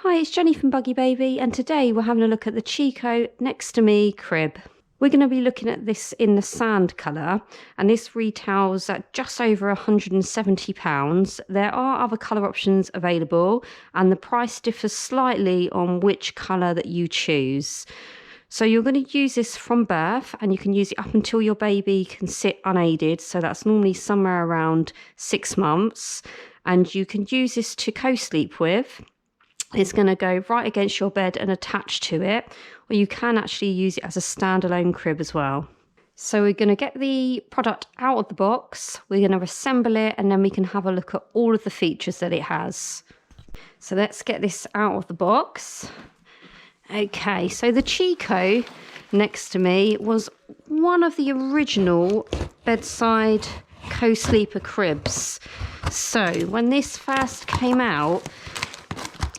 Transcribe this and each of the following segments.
Hi, it's Jenny from Buggy Baby, and today we're having a look at the Chicco Next to Me crib. We're going to be looking at this in the sand colour, and this retails at just over £170. There are other colour options available, and the price differs slightly on which colour that you choose. So you're going to use this from birth, and you can use it up until your baby can sit unaided. So that's normally somewhere around 6 months, and you can use this to co-sleep with. It's going to go right against your bed and attach to it, or you can actually use it as a standalone crib as well. So we're going to get the product out of the box, we're going to assemble it, and then we can have a look at all of the features that it has. So let's get this out of the box. Okay, so the Chicco Next to Me was one of the original bedside co-sleeper cribs. So when this first came out,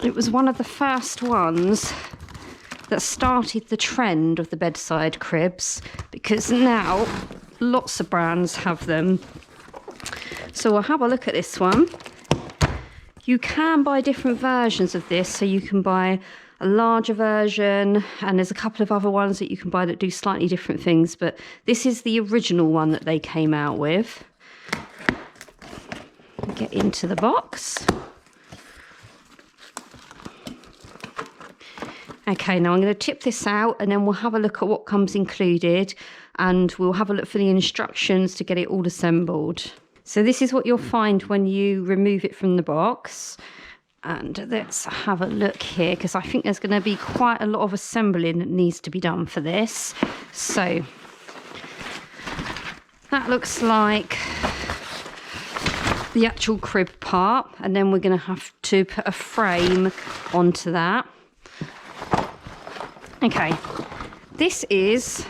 it was one of the first ones that started the trend of the bedside cribs, because now lots of brands have them. So we'll have a look at this one. You can buy different versions of this, so you can buy a larger version, and there's a couple of other ones that you can buy that do slightly different things, but this is the original one that they came out with. Get into the box. Okay, now I'm going to tip this out, and then we'll have a look at what comes included, and we'll have a look for the instructions to get it all assembled. So this is what you'll find when you remove it from the box. And let's have a look here, because I think there's going to be quite a lot of assembling that needs to be done for this. So that looks like the actual crib part, and then we're going to have to put a frame onto that. Okay, this is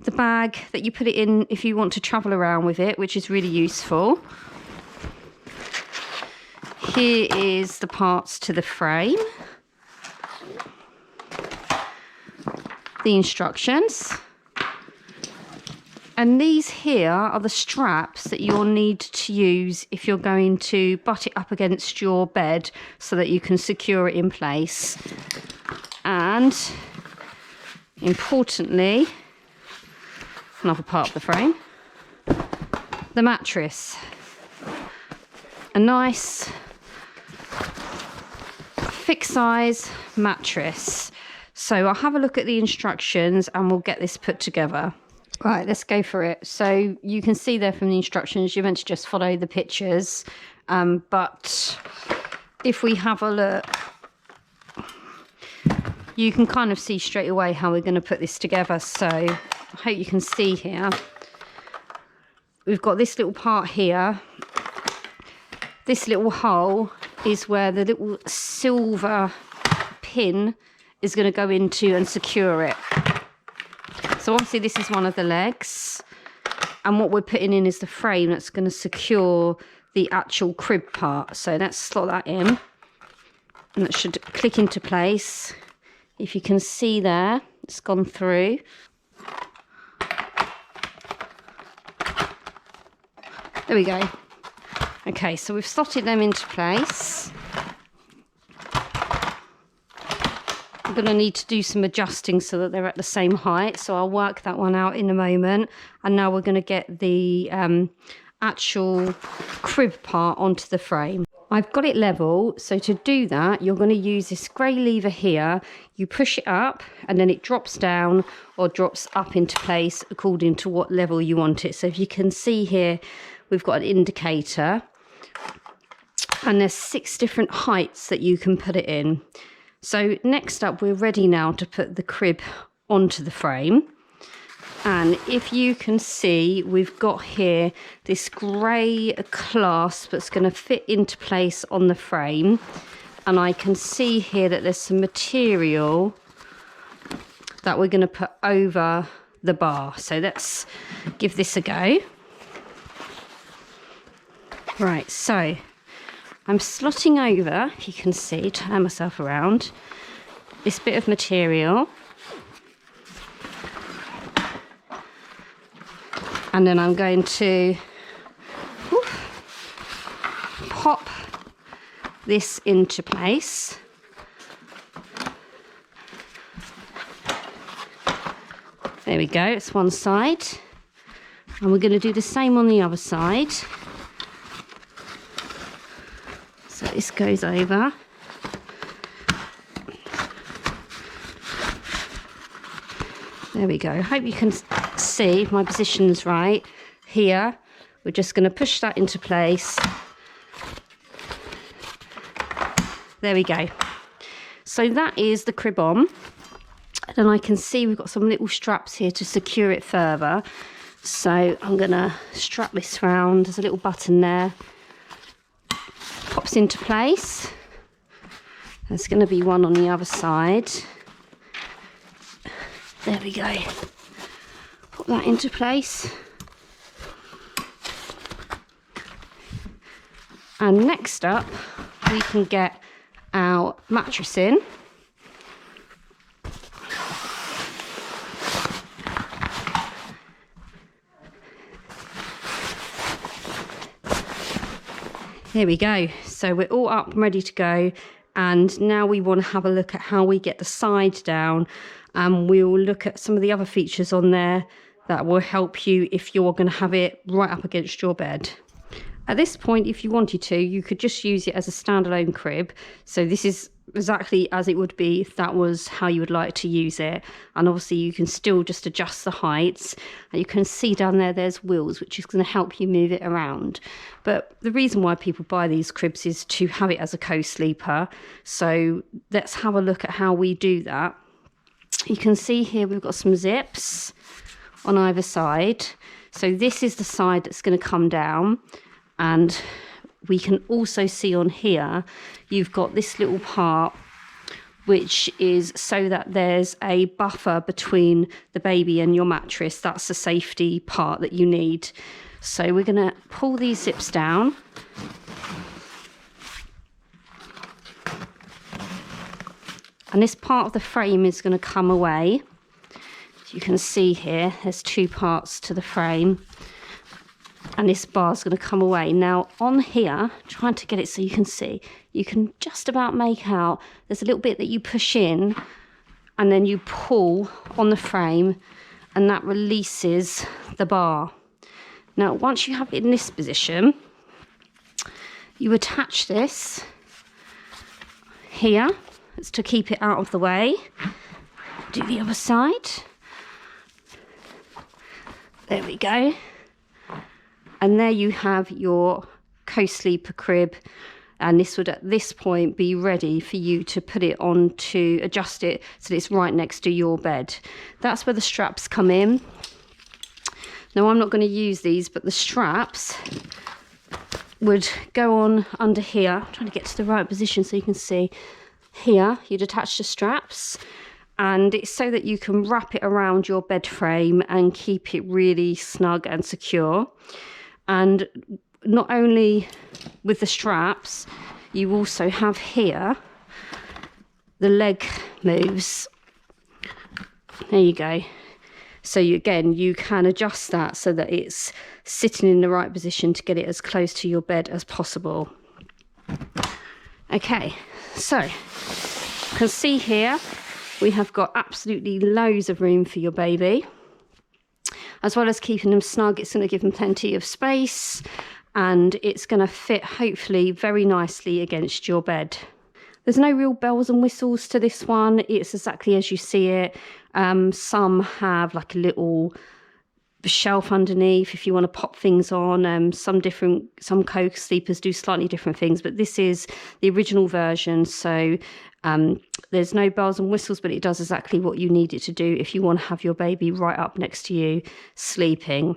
the bag that you put it in if you want to travel around with it, which is really useful. Here is the parts to the frame, the instructions, and these here are the straps that you'll need to use if you're going to butt it up against your bed so that you can secure it in place. And importantly, another part of the frame, the mattress. A nice fixed size mattress. So I'll have a look at the instructions and we'll get this put together. Right, let's go for it. So you can see there from the instructions, you're meant to just follow the pictures. But if we have a look, you can kind of see straight away how we're going to put this together. So I hope you can see here. We've got this little part here. This little hole is where the little silver pin is going to go into and secure it. So obviously this is one of the legs, and what we're putting in is the frame that's going to secure the actual crib part. So let's slot that in, and that should click into place. If you can see there, it's gone through. There we go. Okay, so we've slotted them into place. I'm going to need to do some adjusting so that they're at the same height, so I'll work that one out in a moment. And now we're going to get the actual crib part onto the frame. I've got it level, so to do that, you're going to use this grey lever here. You push it up, and then it drops down or drops up into place according to what level you want it. So if you can see here, we've got an indicator, and there's 6 different heights that you can put it in. So next up, we're ready now to put the crib onto the frame. And if you can see, we've got here this grey clasp that's going to fit into place on the frame. And I can see here that there's some material that we're going to put over the bar. So let's give this a go. Right, so I'm slotting over, if you can see, turn myself around, this bit of material. And then I'm going to pop this into place. There we go, it's one side. And we're going to do the same on the other side. So this goes over. There we go. I hope you can see if my position's right. Here, we're just going to push that into place. There we go. So that is the crib on. And I can see we've got some little straps here to secure it further. So I'm going to strap this round. There's a little button there. Pops into place. There's going to be one on the other side. There we go. Put that into place. And next up, we can get our mattress in. There we go. So we're all up and ready to go. And now we want to have a look at how we get the side down. And we'll look at some of the other features on there that will help you if you're going to have it right up against your bed. At this point, if you wanted to, you could just use it as a standalone crib. So this is exactly as it would be if that was how you would like to use it. And obviously you can still just adjust the heights. And you can see down there, there's wheels, which is going to help you move it around. But the reason why people buy these cribs is to have it as a co-sleeper. So let's have a look at how we do that. You can see here we've got some zips on either side. So this is the side that's going to come down. And we can also see on here, you've got this little part, which is so that there's a buffer between the baby and your mattress. That's the safety part that you need. So we're going to pull these zips down. And this part of the frame is going to come away. As you can see here, there's two parts to the frame. And this bar is going to come away. Now on here, trying to get it so you can see, you can just about make out there's a little bit that you push in and then you pull on the frame and that releases the bar. Now once you have it in this position, you attach this here. It's to keep it out of the way. Do the other side. There we go. And there you have your co-sleeper crib. And this would at this point be ready for you to put it on to adjust it so that it's right next to your bed. That's where the straps come in. Now I'm not going to use these, but the straps would go on under here. I'm trying to get to the right position so you can see. Here, you'd attach the straps. And it's so that you can wrap it around your bed frame and keep it really snug and secure. And not only with the straps, you also have here the leg moves. There you go. So you can adjust that so that it's sitting in the right position to get it as close to your bed as possible. Okay, so you can see here we have got absolutely loads of room for your baby. As well as keeping them snug, it's going to give them plenty of space and it's going to fit hopefully very nicely against your bed. There's no real bells and whistles to this one. It's exactly as you see it. Some have like a little shelf underneath if you want to pop things on. Some co-sleepers do slightly different things, but this is the original version. So there's no bells and whistles, but it does exactly what you need it to do if you want to have your baby right up next to you sleeping.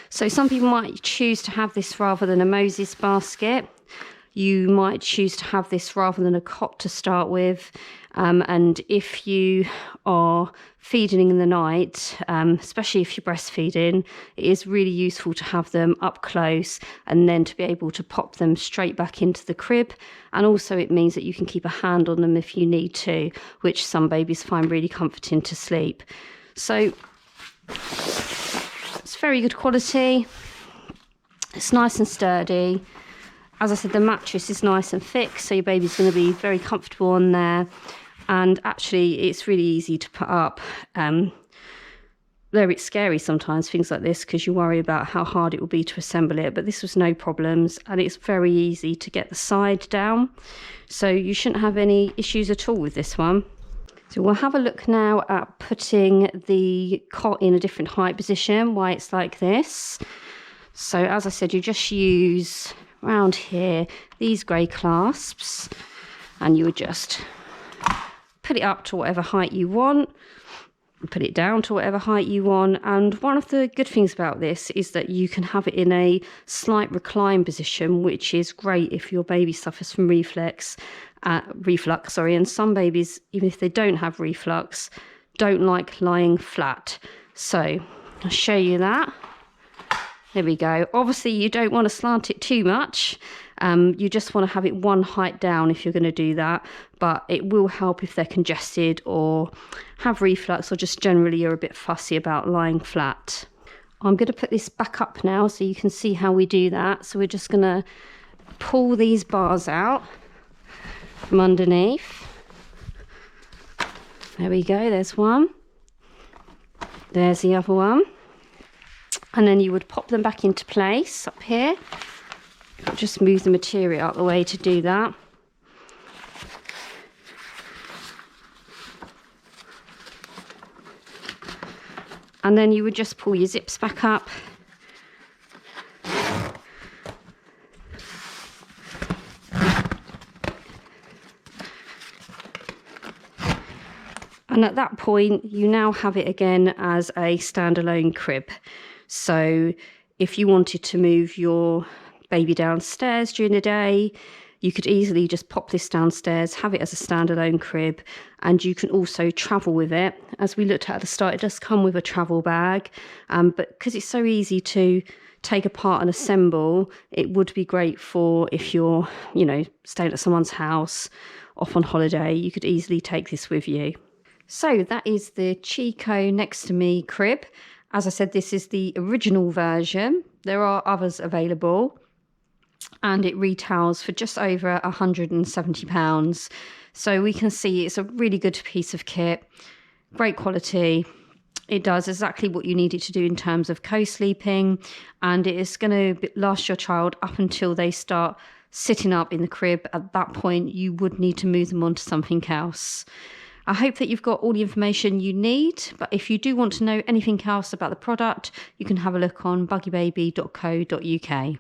So some people might choose to have this rather than a Moses basket. You might choose to have this rather than a cot to start with. And if you are feeding in the night, especially if you're breastfeeding, it is really useful to have them up close and then to be able to pop them straight back into the crib. And also it means that you can keep a hand on them if you need to, which some babies find really comforting to sleep. So it's very good quality. It's nice and sturdy. As I said, the mattress is nice and thick, so your baby's going to be very comfortable on there. And actually, it's really easy to put up. They're a bit scary sometimes, things like this, because you worry about how hard it will be to assemble it, but this was no problems, and it's very easy to get the side down, so you shouldn't have any issues at all with this one. So we'll have a look now at putting the cot in a different height position, why it's like this. So as I said, you just use around here these grey clasps, and you would just put it up to whatever height you want, put it down to whatever height you want. And one of the good things about this is that you can have it in a slight recline position, which is great if your baby suffers from reflux, and some babies, even if they don't have reflux, don't like lying flat. So I'll show you that. There we go. Obviously you don't want to slant it too much. You just want to have it one height down if you're going to do that, but it will help if they're congested or have reflux, or just generally you're a bit fussy about lying flat. I'm going to put this back up now so you can see how we do that. So we're just going to pull these bars out from underneath. There we go, there's one. There's the other one. And then you would pop them back into place up here. Just move the material out of the way to do that. And then you would just pull your zips back up. And at that point, you now have it again as a standalone crib. So if you wanted to move your baby downstairs during the day, you could easily just pop this downstairs, have it as a standalone crib, and you can also travel with it. As we looked at the start, it does come with a travel bag, but because it's so easy to take apart and assemble, it would be great for if you're, staying at someone's house, off on holiday, you could easily take this with you. So that is the Chicco Next to Me crib. As I said, this is the original version. There are others available, and it retails for just over £170. So we can see it's a really good piece of kit, great quality. It does exactly what you need it to do in terms of co-sleeping, and it is going to last your child up until they start sitting up in the crib. At that point, you would need to move them on to something else. I hope that you've got all the information you need, but if you do want to know anything else about the product, you can have a look on buggybaby.co.uk.